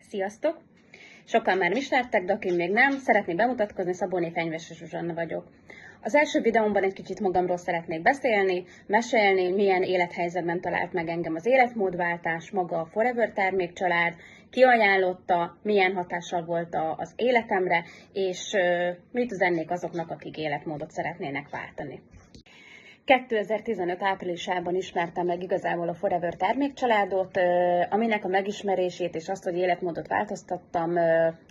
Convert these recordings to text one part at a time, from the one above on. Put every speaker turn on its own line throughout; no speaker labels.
Sziasztok! Sokan már ismertek, de aki még nem, szeretnék bemutatkozni, Szabóné Fenyvesi Zsuzsanna vagyok. Az első videómban egy kicsit magamról szeretnék beszélni, mesélni, milyen élethelyzetben talált meg engem az életmódváltás, maga a Forever termékcsalád, ki ajánlotta, milyen hatással volt az életemre, és mit üzennék azoknak, akik életmódot szeretnének váltani. 2015 áprilisában ismertem meg igazából a Forever termékcsaládot, aminek a megismerését és azt, hogy életmódot változtattam,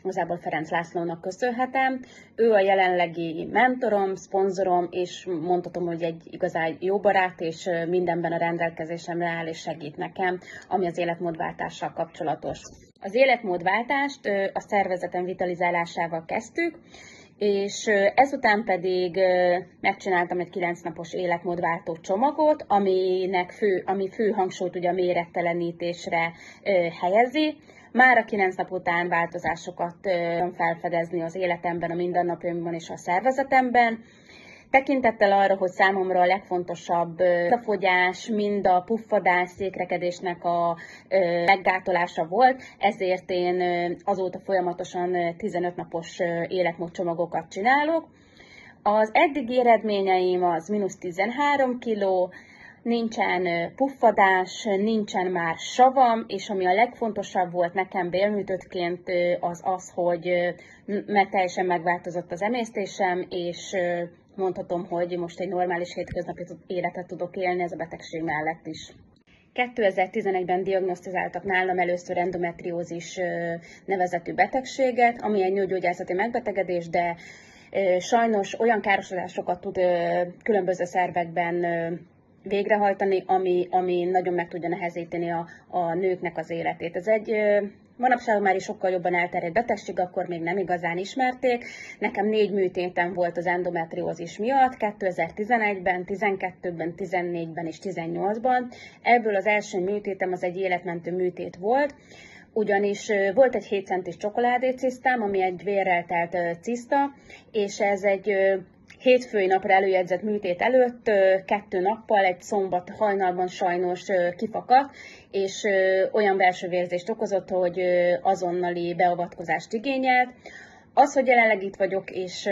igazából Ferenc Lászlónak köszönhetem. Ő a jelenlegi mentorom, szponzorom, és mondhatom, hogy egy igazán jó barát, és mindenben a rendelkezésemre áll és segít nekem, ami az életmódváltással kapcsolatos. Az életmódváltást a szervezetem vitalizálásával kezdtük, és ezután pedig megcsináltam egy 9 napos életmódváltó csomagot, ami fő hangsúlyt ugye a méregtelenítésre helyezi. Már a 9 nap után változásokat felfedezni az életemben, a mindennapjaimban és a szervezetemben. Tekintettel arra, hogy számomra a legfontosabb a fogyás, mind a puffadás, székrekedésnek a meggátolása volt, ezért én azóta folyamatosan 15 napos életmódcsomagokat csinálok. Az eddigi eredményeim az -13 kg, nincsen puffadás, nincsen már savam, és ami a legfontosabb volt nekem bélműtöttként az az, hogy teljesen megváltozott az emésztésem, és mondhatom, hogy most egy normális hétköznapi életet tudok élni ez a betegség mellett is. 2011-ben diagnosztizáltak nálam először endometriózis nevezetű betegséget, ami egy nőgyógyászati megbetegedés, de sajnos olyan károsodásokat tud különböző szervekben végrehajtani, ami nagyon meg tudja nehezíteni a nőknek az életét. Ez egy manapság már is sokkal jobban elterjedt betegség, akkor még nem igazán ismerték. Nekem 4 műtétem volt az endometriózis miatt, 2011-ben, 12-ben, 14-ben és 18-ban. Ebből az első műtétem az egy életmentő műtét volt, ugyanis volt egy 7 centis csokoládécisztám, ami egy vérrel telt ciszta, és ez egy hétfői napra előjegyzett műtét előtt 2 nappal, egy szombat hajnalban sajnos kifakadt, és olyan belső vérzést okozott, hogy azonnali beavatkozást igényelt. Az, hogy jelenleg itt vagyok, és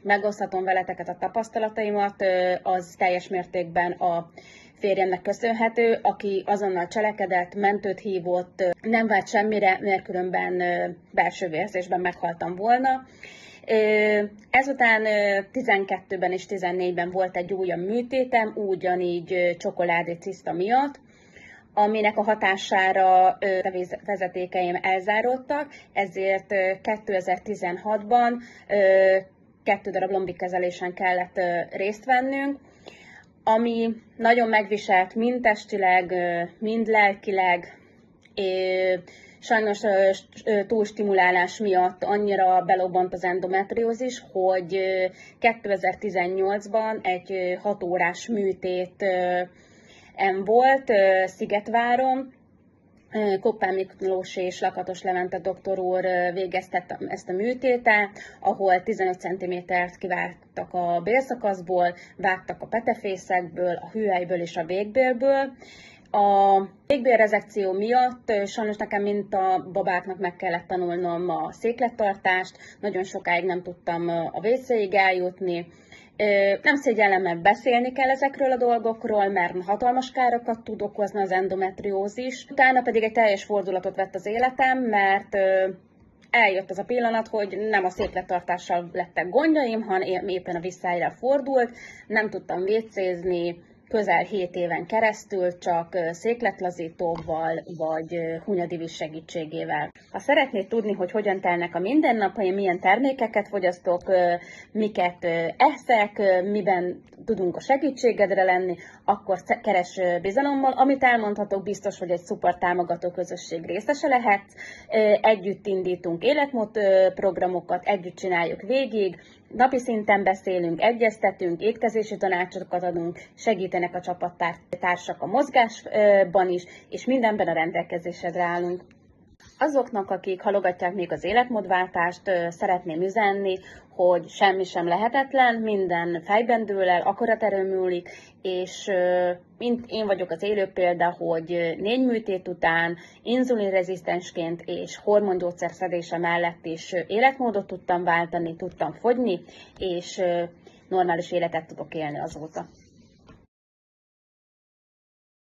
megoszthatom veleteket a tapasztalataimat, az teljes mértékben a férjemnek köszönhető, aki azonnal cselekedett, mentőt hívott, nem várt semmire, mert különben belső vérzésben meghaltam volna. Ezután 12-ben és 14-ben volt egy újabb műtétem, ugyanígy csokoládéciszta miatt, aminek a hatására a vezetékeim elzáródtak, ezért 2016-ban 2 darab lombikkezelésen kellett részt vennünk, ami nagyon megviselt mind testileg, mind lelkileg. Sajnos túlstimulálás miatt annyira belobbant az endometriózis, hogy 2018-ban egy 6 órás műtét volt Szigetváron. Koppán Miklós és Lakatos Levente doktor úr végezte ezt a műtétet, ahol 15 cm-t kivágtak a bélszakaszból, vágtak a petefészekből, a hüvelyből és a végbélből. A végbélrezekció miatt sajnos nekem, mint a babáknak meg kellett tanulnom a széklettartást, nagyon sokáig nem tudtam a WC-ig eljutni. Nem szégyellem, mert beszélni kell ezekről a dolgokról, mert hatalmas károkat tud okozni az endometriózis. Utána pedig egy teljes fordulatot vett az életem, mert eljött az a pillanat, hogy nem a széklettartással lettek gondjaim, hanem éppen a visszájára fordult, nem tudtam vécézni, közel 7 éven keresztül csak székletlazítóval vagy hunyadivis segítségével. Ha szeretnéd tudni, hogy hogyan telnek a mindennapaim, milyen termékeket fogyasztok, miket eszek, miben tudunk a segítségedre lenni, akkor keres bizalommal. Amit elmondhatok, biztos, hogy egy szuper támogató közösség részese lehetsz. Együtt indítunk életmód programokat, együtt csináljuk végig, napi szinten beszélünk, egyeztetünk, étkezési tanácsokat adunk, segítenek a csapattársak a mozgásban is, és mindenben a rendelkezésedre állunk. Azoknak, akik halogatják még az életmódváltást, szeretném üzenni, hogy semmi sem lehetetlen, minden fejben dől el, akaraterőn múlik, és mint én vagyok az élő példa, hogy 4 műtét után inzulinrezisztensként és hormongyógyszer szedése mellett is életmódot tudtam váltani, tudtam fogyni, és normális életet tudok élni azóta.